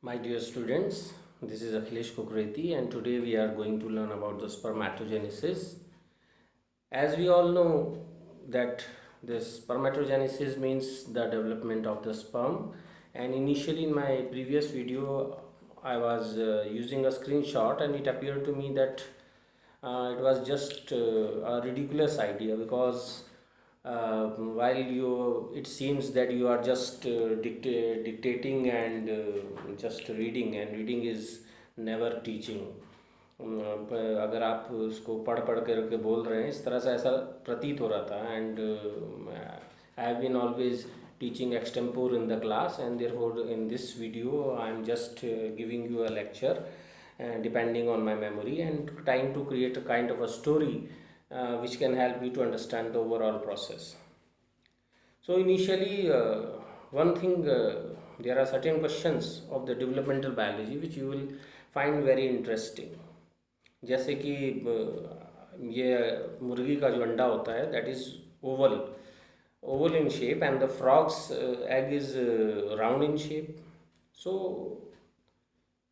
My dear students, this is Akhilesh Kukreti and today we are going to learn about the spermatogenesis. As we all know that this spermatogenesis means the development of the sperm, and initially in my previous video I was using a screenshot and it appeared to me that it was just a ridiculous idea because while you it seems that you are just dictating and just reading, and reading is never teaching. अगर आप उसको पढ़ पढ़ करके बोल रहे हैं, इस तरह से ऐसा प्रतीत हो रहा था. And I have been always teaching extempore in the class, and therefore in this video I am just giving you a lecture depending on my memory and trying to create a kind of a story which can help you to understand the overall process. So initially one thing, there are certain questions of the developmental biology which you will find very interesting. जैसे कि ये मुर्गी का जो अंडा होता है that is oval in shape, and the frog's egg is round in shape. So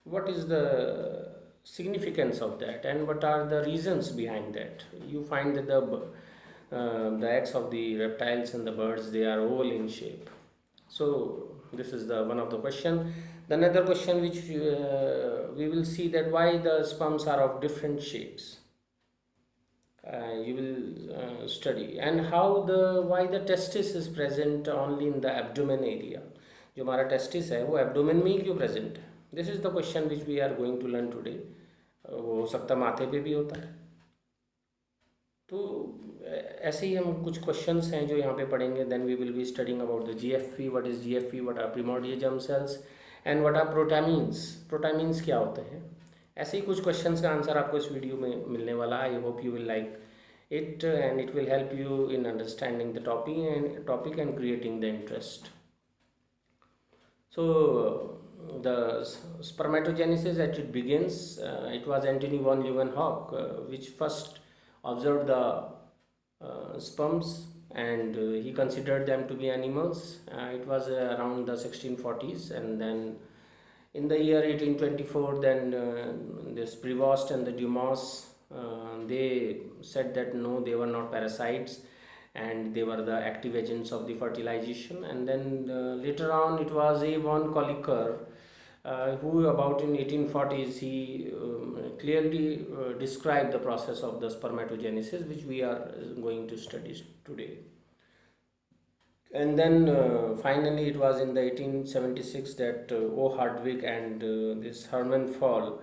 what is the significance of that and what are the reasons behind that? You find that the eggs of the reptiles and the birds, they are oval in shape. So this is the one of the question. The another question which we will see that why the sperms are of different shapes. You will study, and how the why the testis is present only in the abdomen area. जो हमारा testis है वो abdomen में ही क्यों present है? This is the question which we are going to learn today. वो हो सकता माथे पे भी होता है. तो ऐसे ही हम कुछ क्वेश्चंस हैं जो यहाँ पे पढ़ेंगे. Then we will be studying about the GFP. What is GFP, what are primordial germ cells and what are protamines. Protamines क्या होते हैं? ऐसे ही कुछ क्वेश्चंस का आंसर आपको इस वीडियो में मिलने वाला है. I hope you will like it and it will help you in understanding the topic and creating the interest. So the spermatogenesis, at it begins, it was Antony von Leeuwenhoek which first observed the sperms, and he considered them to be animals. It was around the 1640s, and then in the year 1824 then this Prevost and the Dumas, they said that no, they were not parasites and they were the active agents of the fertilization. And then later on it was A. von Kolliker who about in 1840s he clearly described the process of the spermatogenesis, which we are going to study today. And then finally it was in the 1876 that O. Hardwick and this Hermann Fall,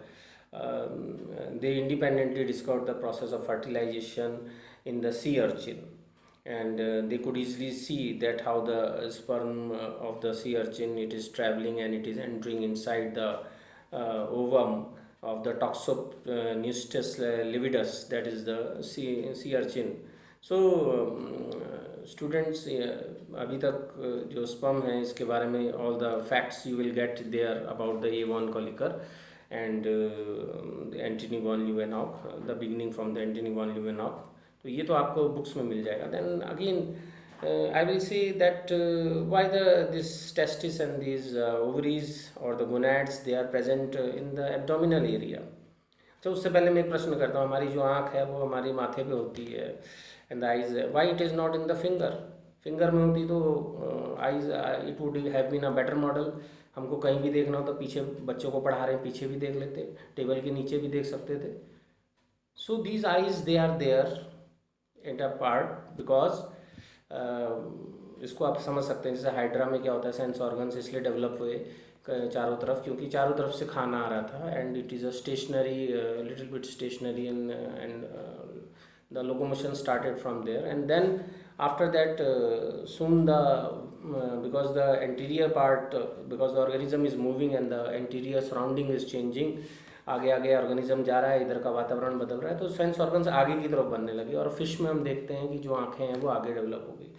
they independently discovered the process of fertilization in the sea urchin, and they could easily see that how the sperm of the sea urchin, it is traveling and it is entering inside the ovum of the Toxopneustes lividus, that is the sea urchin. So students, अभी तक जो sperm है इसके बारे में all the facts you will get there about the A. von Kolliker and Antony von Leeuwenhoek, the beginning from the Antony von Leeuwenhoek. तो ये तो आपको बुक्स में मिल जाएगा. Then again I will say that why this testis and these ovaries or the gonads, they are present in the abdominal area. तो उससे पहले मैं एक प्रश्न करता हूँ. हमारी जो आँख है वो हमारे माथे पे होती है, and the eyes, why it is not in the finger? Finger में होती तो eyes it would have been a better model. हमको कहीं भी देखना हो तो पीछे बच्चों को पढ़ा रहे हैं पीछे भी देख लेते, टेबल के नीचे भी देख सकते थे. So these eyes they are there at a part because इसको आप समझ सकते हैं जैसे हाइड्रा में क्या होता है, सेंस ऑर्गन्स इसलिए डेवलप हुए चारों तरफ क्योंकि चारों तरफ से खाना आ रहा था, and it is a stationary, little bit stationary, and the locomotion started from there. And then after that soon the because the anterior part, because the organism is moving and the anterior surrounding is changing, आगे आगे organism जा रहा है, इधर का वातावरण बदल रहा है, तो सेंस ऑर्गन्स आगे की तरफ बनने लगे. और फिश में हम देखते हैं कि जो आँखें हैं वो आगे डेवलप हो गई.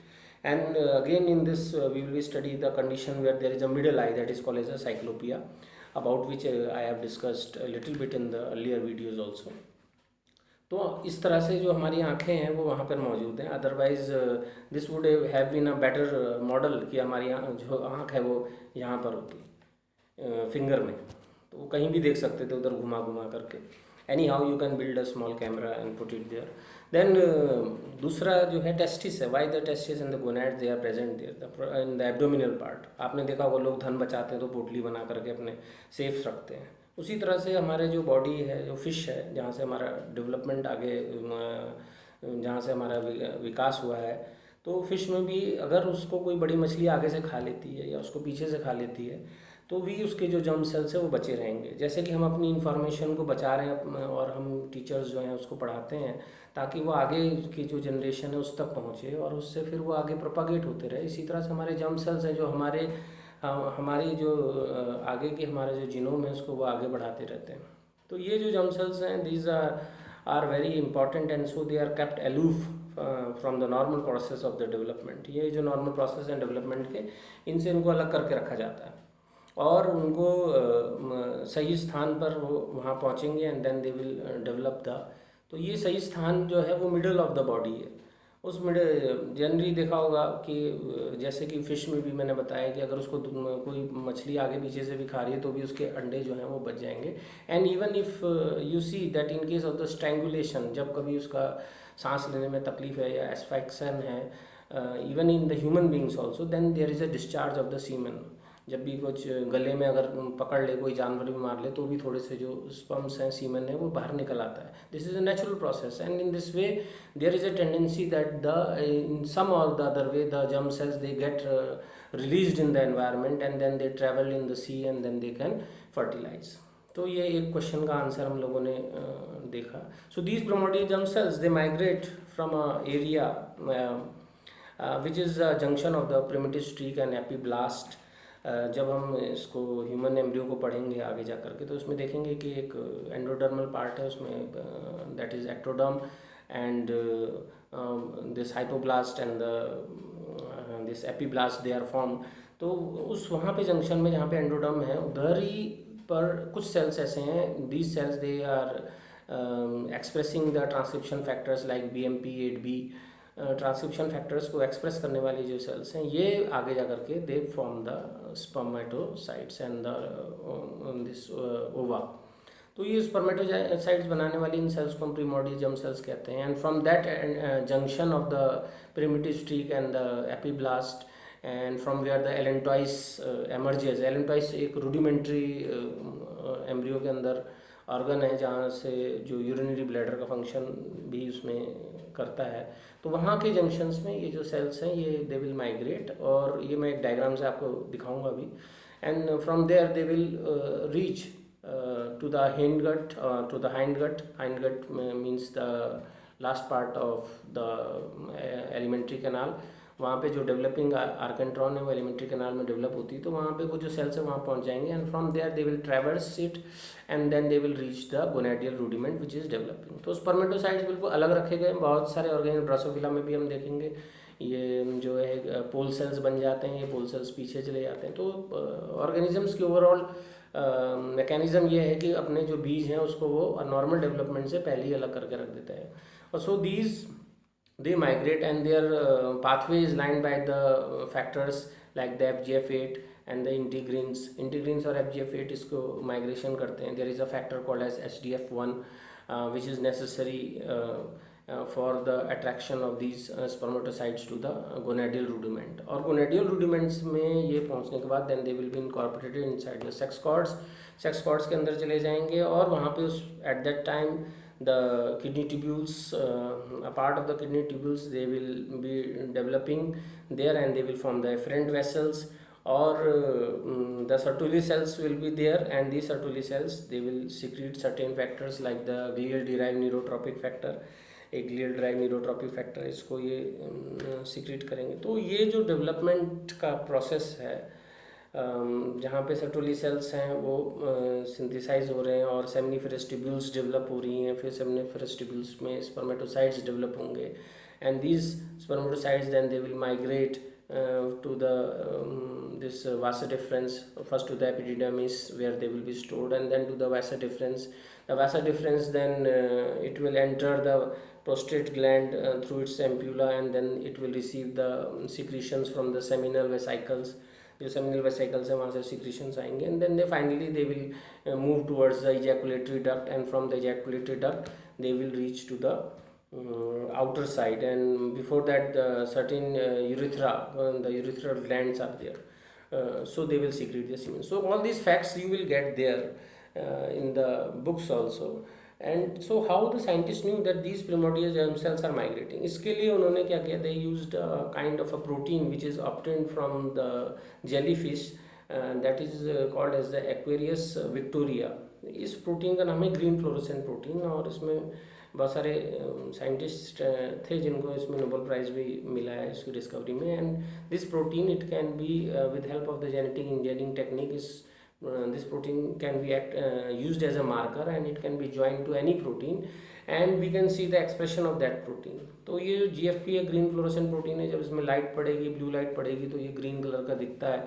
And again in this we will study the condition where there is a middle eye that is called as a cyclopia, about which I have discussed little bit in the earlier videos also. तो इस तरह से जो हमारी आँखें हैं वो वहाँ पर मौजूद हैं. Otherwise this would have been a better model कि हमारी जो आँख है वो यहाँ पर होती. फिंगर में, तो वो कहीं भी देख सकते थे उधर घुमा घुमा करके. Anyhow you can build a small camera and put it there. Then दूसरा जो है टेस्टिस है. Why the testis and the gonads they are present there in the abdominal part. आपने देखा होगा लोग धन बचाते हैं तो पोटली बना करके अपने सेफ रखते हैं. उसी तरह से हमारे जो बॉडी है, जो फिश है, जहाँ से हमारा डेवलपमेंट आगे, जहाँ से हमारा विकास हुआ है, तो फिश में भी अगर उसको कोई बड़ी मछली आगे से खा लेती है या उसको पीछे से खा लेती है तो भी उसके जो जर्म सेल्स है वो बचे रहेंगे. जैसे कि हम अपनी इंफॉर्मेशन को बचा रहे हैं और हम टीचर्स जो हैं उसको पढ़ाते हैं ताकि वो आगे की जो जनरेशन है उस तक पहुँचे और उससे फिर वो आगे प्रोपागेट होते रहे. इसी तरह से हमारे जर्म सेल्स हैं जो हमारी जो आगे के हमारा जो जीनोम है उसको वो आगे बढ़ाते रहते हैं. तो ये जो जर्म सेल्स हैं, these are very important and so they are kept aloof from the normal process of the development. ये जो नॉर्मल प्रोसेस हैं डेवलपमेंट के, इनसे इनको अलग करके रखा जाता है और उनको सही स्थान पर वो वहाँ पहुँचेंगे and then they will develop the. तो ये सही स्थान जो है वो मिडल ऑफ द बॉडी है. उस मिडल जनरली देखा होगा कि जैसे कि फ़िश में भी मैंने बताया कि अगर उसको कोई मछली आगे पीछे से भी खा रही है तो भी उसके अंडे जो हैं वो बच जाएंगे. And even if you see that in case of the strangulation, जब कभी उसका सांस लेने में तकलीफ है या एस्फाइक्सन है, even in the human beings also, then there is a discharge of the semen. जब भी कुछ गले में अगर पकड़ ले, कोई जानवर भी मार ले, तो भी थोड़े से जो स्पर्म्स हैं, सीमन है, वो बाहर निकल आता है. This is a natural process and in this way there is a tendency that the in some और the other way the germ cells they get released in the environment and then they travel in the sea and then they can fertilize. तो ये एक question का answer हम लोगों ने देखा. So these primordial germ cells they migrate from a area which is a junction of the primitive streak and epiblast. जब हम इसको ह्यूमन एम्ब्रियो को पढ़ेंगे आगे जा करके तो उसमें देखेंगे कि एक एंडोडर्मल पार्ट है उसमें, that is ectoderm, and this hypoblast and this epiblast they are form. तो उस वहाँ पे जंक्शन में जहाँ पे एंडोडर्म है उधर ही पर कुछ सेल्स ऐसे हैं, these cells they are expressing the transcription factors like BMP8B. Transcription factors को एक्सप्रेस करने वाली जो सेल्स हैं ये आगे जा करके they form the spermatocytes and the this ova. तो ये स्पर्मेटोसाइट्स बनाने वाली इन सेल्स को हम प्रीमोर्डियल जर्म सेल्स कहते हैं. And from that junction of the primitive streak and the epiblast and from where the allantois emerges. Allantois एक rudimentary embryo के अंदर ऑर्गन है जहाँ से जो यूरिनरी ब्लैडर का फंक्शन भी उसमें करता है. तो वहाँ के जंक्शंस में ये जो सेल्स हैं ये दे विल माइग्रेट, और ये मैं एक डायग्राम से आपको दिखाऊंगा अभी. And from there they will reach to the hindgut, to the hindgut. Hindgut means the last part of the alimentary canal. वहाँ पे जो डेवलपिंग आर्केंट्रॉन है वो एलिमेंट्री कैनाल में डेवलप होती है, तो वहाँ पे वो जो सेल्स है वहाँ पहुँच जाएंगे. And from there they will traverse it and then they will reach the gonadial rudiment which is developing. तो स्पर्मेटोसाइट्स बिल्कुल अलग रखे गए. बहुत सारे ऑर्गेनिज्म, ड्रोसोफिला में भी हम देखेंगे ये जो है पोल सेल्स बन जाते हैं, ये पोल सेल्स पीछे चले जाते हैं. तो ऑर्गेनिजम्स की ओवरऑल मैकेनिज्म ये है कि अपने जो बीज हैं उसको वो नॉर्मल डेवलपमेंट से पहले ही अलग करके रख देते हैं. और so these they migrate and their pathway is lined by the factors like the FGF8 and the integrins. Integrins और FGF8 इसको migration करते हैं. There is a factor called as HDF1 which is necessary for the attraction of these spermatocytes to the gonadial rudiment. और gonadial rudiments में ये पहुँचने के बाद then they will be incorporated inside the sex cords. Sex cords के अंदर चले जाएंगे और वहाँ पे उस at that time the kidney tubules, a part of the kidney tubules they will be developing there and they will form the efferent vessels, or the Sertoli cells will be there, and these Sertoli cells they will secrete certain factors like the glial derived neurotropic factor. एक glial derived neurotropic factor इसको ये secrete करेंगे. तो ये जो development का process है जहाँ पे सर्टोली सेल्स हैं वो सिंथेसाइज हो रहे हैं और सेमिनिफेरस ट्यूब्यूल्स डेवलप हो रही हैं, फिर सेमिनिफेरस ट्यूब्यूल्स में स्पर्मेटोसाइट्स डेवलप होंगे, and these spermatocytes then they will migrate to the this vasa deferens, first to the epididymis where they will be stored, and then to the vasa deferens. The vasa deferens then it will enter the prostate gland through its ampulla, and then it will receive the secretions from the seminal vesicles. जो seminal vesicles है वहाँ से secretions आएंगे, and then they finally they will move towards the ejaculatory duct, and from the ejaculatory duct they will reach to the outer side, and before that certain urethra, the urethral glands are there, so they will secrete the semen. So all these facts you will get there in the books also. And so how the scientists knew that these primordial germ cells are migrating? इसके लिए उन्होंने क्या किया, they used a kind of a protein which is obtained from the jellyfish, that is called as the Aquarius victoria. इस protein का नाम है green fluorescent protein, और इसमें बहुत सारे साइंटिस्ट थे जिनको इसमें नोबेल प्राइज़ भी मिला है इसकी डिस्कवरी में. And this protein it can be with help of the genetic engineering technique, इस this protein can be used as a marker, and it can be joined to any protein, and we can see the expression of that protein. तो ये जो GFP है, green fluorescent protein है, जब इसमें light पड़ेगी, blue light पड़ेगी, तो ये ग्रीन कलर का दिखता है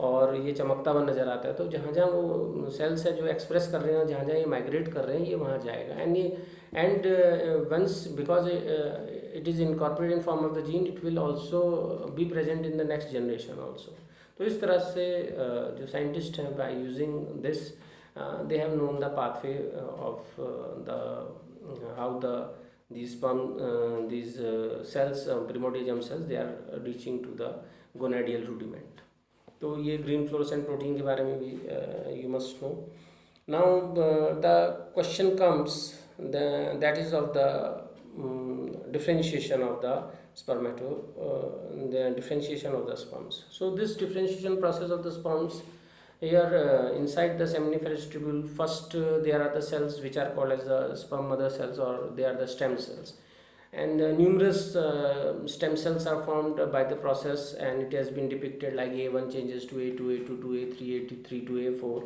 और ये चमकता हुआ नज़र आता है. तो जहाँ जहाँ वो सेल्स है जो एक्सप्रेस कर रहे हैं, जहाँ जहाँ ये माइग्रेट कर रहे हैं, ये वहाँ जाएगा. And once because it is incorporated in form of the gene, it will also be present in the next generation also. तो इस तरह से जो साइंटिस्ट हैं, by using this they have known the pathway of the how the these cells, primordial germ cells, they are reaching to the gonadial rudiment. तो ये green fluorescent protein के बारे में भी you must know. Now the question comes that is of the differentiation of the the differentiation of the sperms. So this differentiation process of the sperms, here inside the seminiferous tubule, first there are the cells which are called as the sperm mother cells, or they are the stem cells, and numerous stem cells are formed by the process, and it has been depicted like A1 changes to A2, A2 to A3, A3 to A4.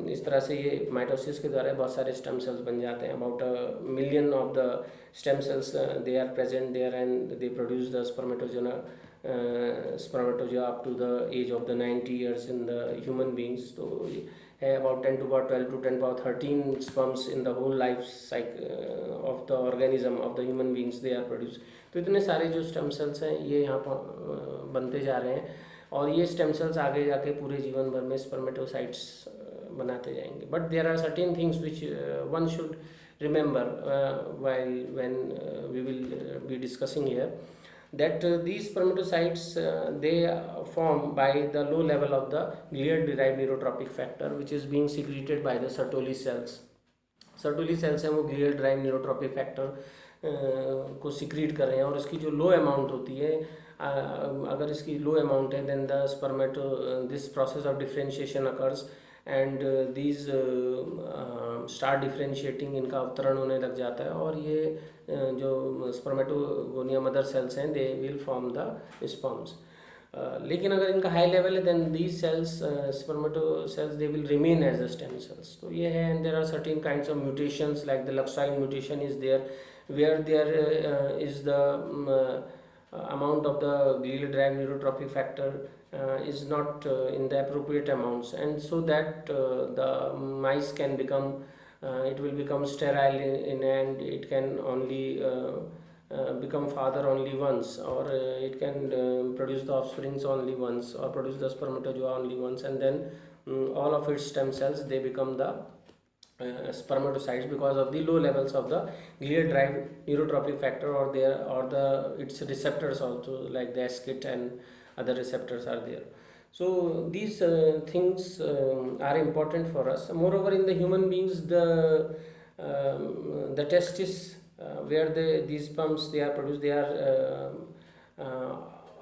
इस तरह से ये mitosis के द्वारा बहुत सारे stem cells बन जाते हैं. About a million of the stem cells they are present there, and they produce the spermatozoa up to the age of the 90 years in the human beings. तो है about 10 to power 12 to 10 power 13 sperms in the whole life cycle of the organism of the human beings, they are produced. तो इतने सारे जो stem cells हैं ये यहाँ पर बनते जा रहे हैं, और ये स्टेम सेल्स आगे जाके पूरे जीवन भर में स्पर्मेटोसाइट्स बनाते जाएंगे. But there are certain things which one should remember when we will be discussing here, that these spermatocytes they form by the low level of the glial derived neurotropic factor, which is being secreted by the Sertoli cells. Sertoli cells हैं वो glial derived neurotropic factor को secrete कर रहे हैं, और इसकी जो लो amount होती है, अगर इसकी लो अमाउंट है, then the this process of differentiation occurs, and these start differentiating, इनका अवतरण होने लग जाता है, और ये जो स्पर्मेटोगोनिया मदर सेल्स हैं they will form the sperms. लेकिन अगर इनका हाई लेवल है, then these cells spermato cells they will remain as the stem cells. तो ये है. And there are certain kinds of mutations like the luxile mutation is there, where there is the amount of the glial derived neurotropic factor is not in the appropriate amounts, and so that the mice can become it will become sterile and it can only become father only once, or it can produce the offsprings only once, or produce the spermatozoa only once, and then all of its stem cells they become the spermatocytes because of the low levels of the glial derived neurotropic factor, or the its receptors also, like the SCIT and other receptors are there. So these things are important for us. Moreover, in the human beings, the testis where these sperms they are produced, they are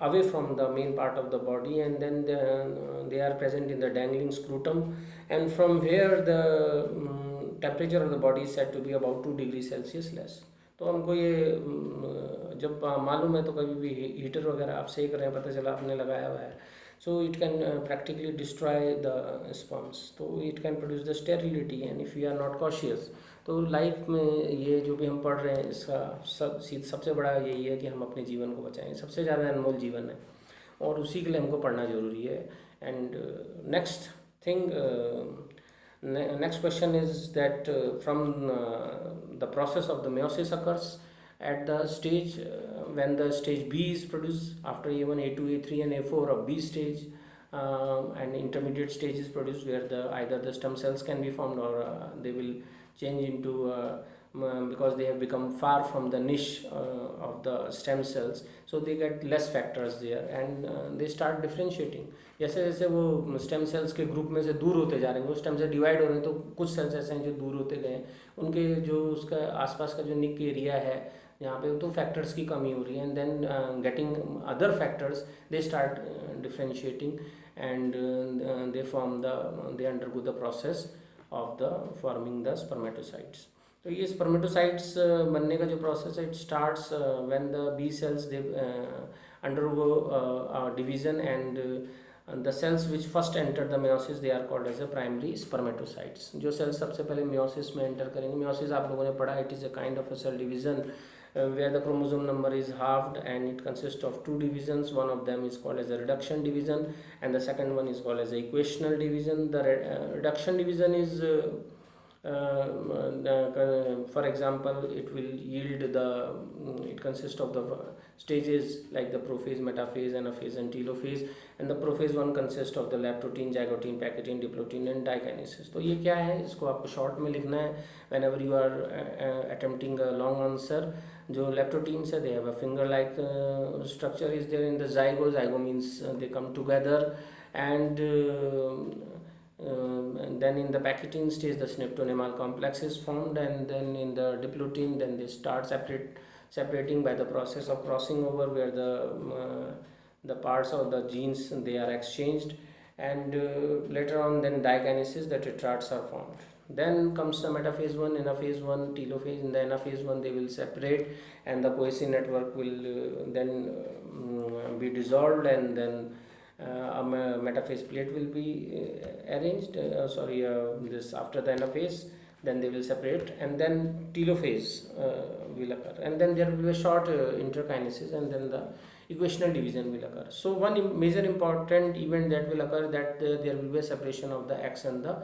away from the main part of the body, and then they are present in the dangling scrotum, and from where the temperature of the body is said to be about 2 degrees Celsius less. तो हमको ये जब मालूम है, तो कभी भी heater वगैरह आप सेक रहे हैं, पता चला आपने लगाया हुआ है, so it can practically destroy the sperms, तो it can produce the sterility, and if you are not cautious. तो लाइफ में ये जो भी हम पढ़ रहे हैं, इसका सबसे बड़ा यही है कि हम अपने जीवन को बचाएं. सबसे ज़्यादा अनमोल जीवन है, और उसी के लिए हमको पढ़ना ज़रूरी है. And next thing, next question is that from the process of the meiosis occurs at the stage when the stage B is produced after A1, A2, A3 and A4 of B stage, and intermediate stage is produced where either the stem cells can be formed, or they will change into because they have become far from the niche of the stem cells, so they get less factors there, and they start differentiating. जैसे जैसे वो stem cells के group में से दूर होते जा रहे हैं, वो स्टेम से डिवाइड हो रहे हैं, तो कुछ सेल्स ऐसे हैं जो दूर होते गए हैं, उनके जो उसका आसपास का जो निक एरिया है यहाँ पे, तो फैक्टर्स की कमी हो रही है, and then getting other factors they start differentiating, and they undergo the process of the forming the spermatocytes. तो ये स्पर्मेटोसाइट्स बनने का जो प्रोसेस है, it starts when the B cells they undergo division, and the cells which first enter the meiosis they are called as a primary spermatocytes. जो cells सबसे पहले meiosis में एंटर करेंगे, मेयोसिस आप लोगों ने पढ़ा, it is a kind of a cell division where the chromosome number is halved, and it consists of two divisions. One of them is called as a reduction division, and the second one is called as a equational division. The reduction division is for example, it will yield it consists of the stages like the prophase, metaphase, anaphase and telophase, and the prophase one consists of the lactotin, zygotin, pachytin, diplotin and dikinesis. तो ये क्या है, इसको आपको short में लिखना है whenever you are attempting a long answer. जो lactotins है, they have a finger like structure is there in the zygo. Zygo means they come together, and then in the pachytin stage the synaptonemal complex is formed, and then in the diplotin then they start separating by the process of crossing over, where the parts of the genes they are exchanged, and later on then dikinesis, the tetrads are formed. Then comes the metaphase 1, anaphase 1, telophase. In the anaphase 1 they will separate, and the cohesive network will then be dissolved, and then a metaphase plate will be arranged, this after the anaphase, then they will separate, and then telophase will occur, and then there will be a short interkinesis, and then the equational division will occur. So one major important event that will occur, that there will be a separation of the X and the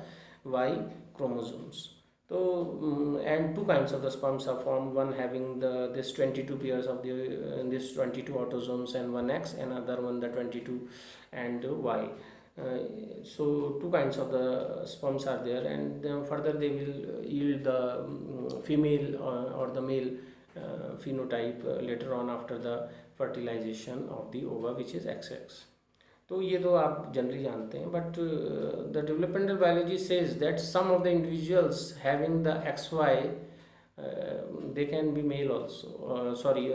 Y chromosomes. So and two kinds of the sperms are formed, one having this 22 pairs of this 22 autosomes and one X, another one the 22 and Y. So two kinds of the sperms are there, and then further they will yield the female or the male phenotype later on after the fertilization of the ova, which is XX. तो ये तो आप generally जानते हैं, but the developmental biology says that some of the individuals having the XY they can be male also,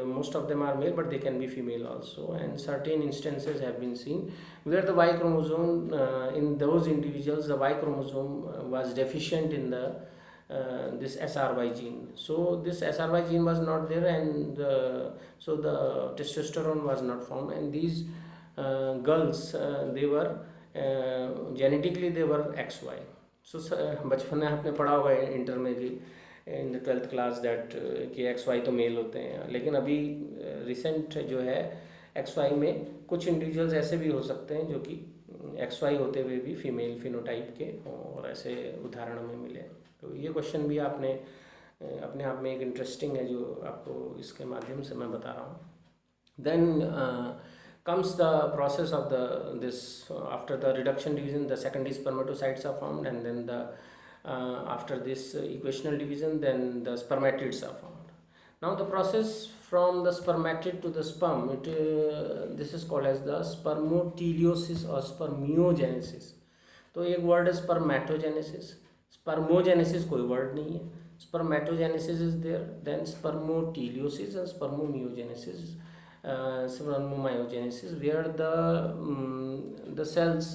most of them are male, but they can be female also, and certain instances have been seen where the Y chromosome in those individuals, the Y chromosome was deficient in the this SRY gene. So this SRY gene was not there, and so the testosterone was not formed, and these girls they were genetically they were XY. So बचपन में आपने पढ़ा होगा inter में कि in the 12th class that कि XY तो mail होते हैं, लेकिन अभी रिसेंट जो है XY में कुछ इंडिविजुअल्स ऐसे भी हो सकते हैं जो कि XY होते हुए भी फीमेल फिनोटाइप के, और ऐसे उदाहरण में मिले. तो ये क्वेश्चन भी आपने अपने आप में एक इंटरेस्टिंग है, जो आपको इसके माध्यम से मैं बता रहा हूँ. Then comes the process of this after the reduction division, the secondary spermatocytes are formed, and then after this equational division, then the spermatids are formed. Now the process from the spermatid to the sperm, this is called as the spermateleiosis or spermiogenesis. तो एक word है spermatogenesis, spermogenesis कोई word नहीं है. Spermatogenesis is there, then spermateleiosis and spermomyogenesis, spermomyogenesis, where the cells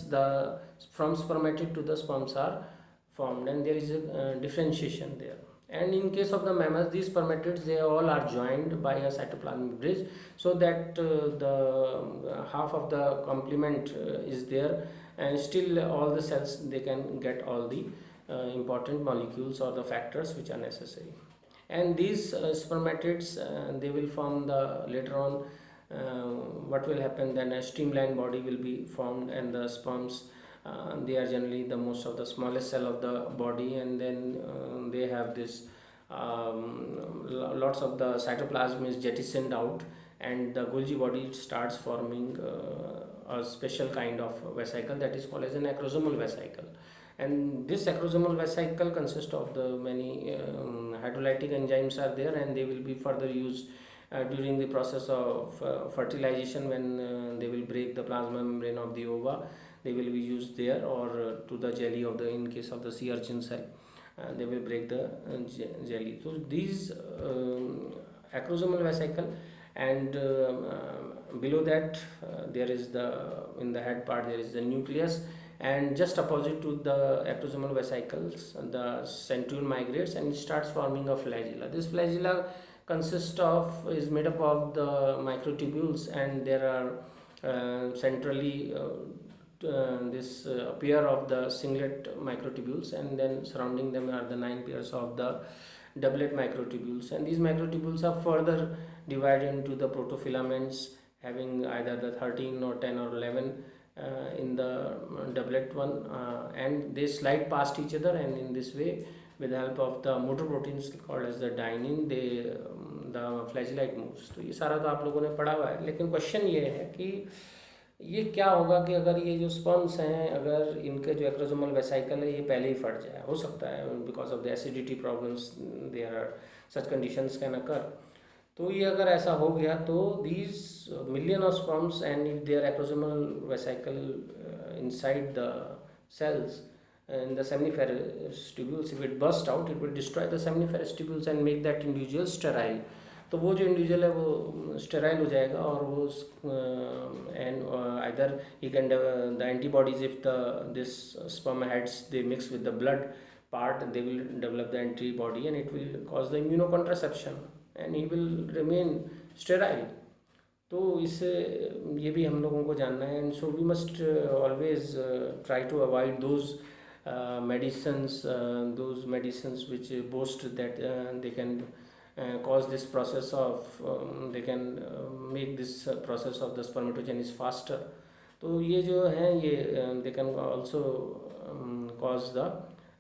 from spermatid to the sperms are formed, and there is a differentiation there. And in case of the mammals, these spermatids, they all are joined by a cytoplasmic bridge, so that the half of the complement is there, and still all the cells they can get all the important molecules or the factors which are necessary. And these spermatids they will form later on what will happen, then a streamlined body will be formed, and the sperms they are generally the most of the smallest cell of the body, and then they have this lots of the cytoplasm is jettisoned out, and the Golgi body starts forming a special kind of vesicle that is called as an acrosomal vesicle. And this acrosomal vesicle consists of the many hydrolytic enzymes are there, and they will be further used during the process of fertilization when they will break the plasma membrane of the ova. They will be used there, or to the jelly of the, in case of the sea urchin cell, they will break the jelly. So these acrosomal vesicle, and below that there is the, in the head part there is the nucleus, and just opposite to the acrosomal vesicles the centriole migrates and starts forming a flagella. This flagella consists of, is made up of the microtubules, and there are centrally this pair of the singlet microtubules, and then surrounding them are the 9 pairs of the doublet microtubules, and these microtubules are further divided into the protofilaments having either the 13 or 10 or 11 in the doublet one, and they slide past each other, and in this way, with the help of the motor proteins called as the dynein, they the flagellite moves. तो ये सारा तो आप लोगों ने पढ़ा हुआ है, लेकिन क्वेश्चन ये है कि ये क्या होगा कि अगर ये जो स्पर्म्स हैं, अगर इनके जो एक्रोसोमल वेसिकल है ये पहले ही फट जाए, हो सकता है because of the acidity problems, there are such conditions can occur. तो ये अगर ऐसा हो गया तो these million of sperms, and if their acrosomal vesicle inside the cells in the seminiferous tubules, if it burst out, it will destroy the seminiferous tubules and make that individual sterile. तो वो जो individual है वो sterile हो जाएगा, और वो and either he can the antibodies, if the this sperm heads they mix with the blood part, they will develop the antibody and it will cause the immuno contraception and he will remain sterile. तो इससे ये भी हम लोगों को जानना है. And so we must always try to avoid those medicines which boast that they can cause this process of they can make this process of the spermatogenesis faster. तो ये जो है ये they can also cause the,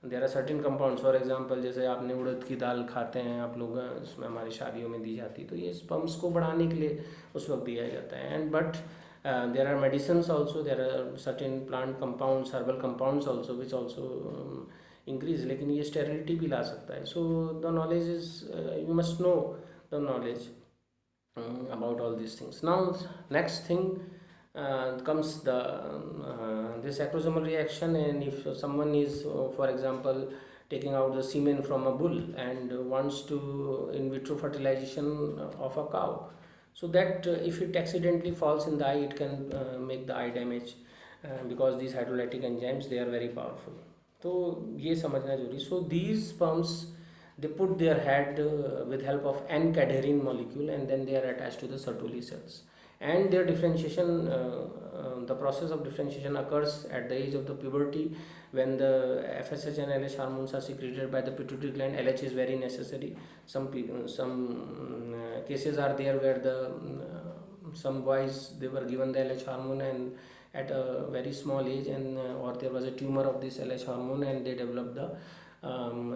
there are certain compounds, for example जैसे आपने उड़द की दाल खाते हैं आप लोग, इसमें हमारी शादियों में दी जाती है, तो ये स्पर्म्स को बढ़ाने के लिए उस वक्त दिया जाता है. And but there are medicines also, there are certain plant compounds, herbal compounds also which also increase, लेकिन ये sterility भी ला सकता है. So the knowledge is you must know the knowledge about all these things. Now next thing comes the this acrosomal reaction, and if someone is for example taking out the semen from a bull and wants to in vitro fertilization of a cow, so that if it accidentally falls in the eye, it can make the eye damage because these hydrolytic enzymes, they are very powerful. तो ये समझना जरूरी. So these sperms, they put their head with help of N-cadherin molecule, and then they are attached to the Sertoli cells, and their differentiation, the process of differentiation occurs at the age of the puberty, when the FSH and LH hormones are secreted by the pituitary gland. LH is very necessary. Some cases are there where the some boys, they were given the LH hormone and at a very small age, and or there was a tumor of this LH hormone, and they developed the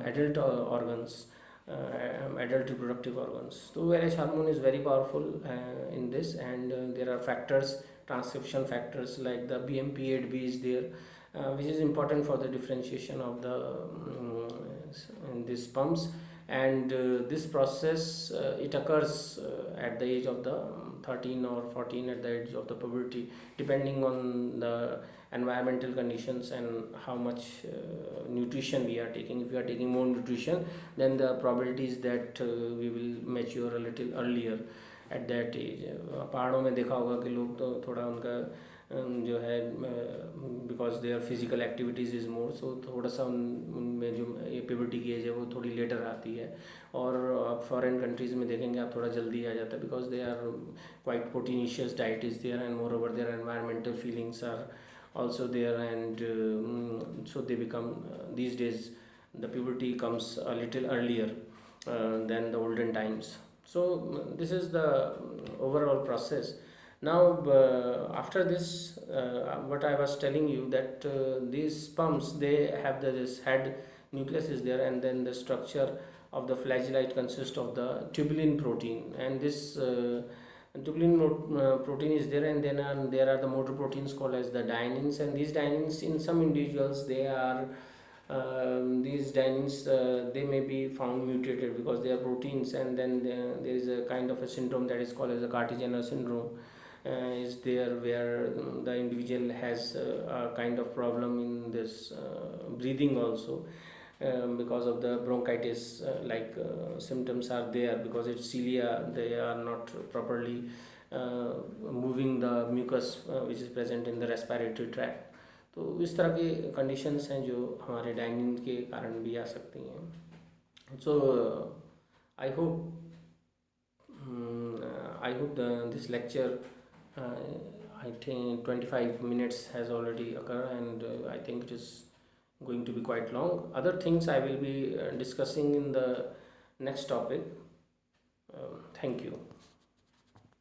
adult organs, adult reproductive organs. So LH hormone is very powerful in this, and there are factors, transcription factors like the BMP8B is there, which is important for the differentiation of the these sperms. And this process it occurs at the age of the 13 or 14, at the age of the puberty, depending on the environmental conditions and how much nutrition we are taking. If we are taking more nutrition, then the probability is that we will mature a little earlier at that age. पहाड़ों में देखा होगा कि लोग तो थोड़ा उनका जो है because their physical activities is more, so थोड़ा सा उनमें जो ये प्यूबर्टी की एज है वो थोड़ी लेटर आती है. और आप फॉरेन कंट्रीज़ में देखेंगे आप थोड़ा जल्दी आ जाता है, because they are quite proteinaceous diet is there, and moreover their environmental feelings are also there, and so they become these days the puberty comes a little earlier than the olden times. So this is the overall process. Now after this what I was telling you, that these sperms, they have this head nucleus is there, and then the structure of the flagellite consists of the tubulin protein, and this And tubulin protein is there, and then there are the motor proteins called as the dyneins, and these dyneins in some individuals they are these dyneins they may be found mutated because they are proteins, and then there is a kind of a syndrome that is called as the Carter-Jenner syndrome is there, where the individual has a kind of problem in this breathing also, because of the bronchitis symptoms are there, because it's cilia, they are not properly moving the mucus which is present in the respiratory tract. तो इस तरह के conditions हैं जो हमारे dining के कारण भी आ सकती हैं. So I hope this lecture, I think 25 minutes has already occurred, and I think it is going to be quite long. Other things I will be discussing in the next topic. Thank you.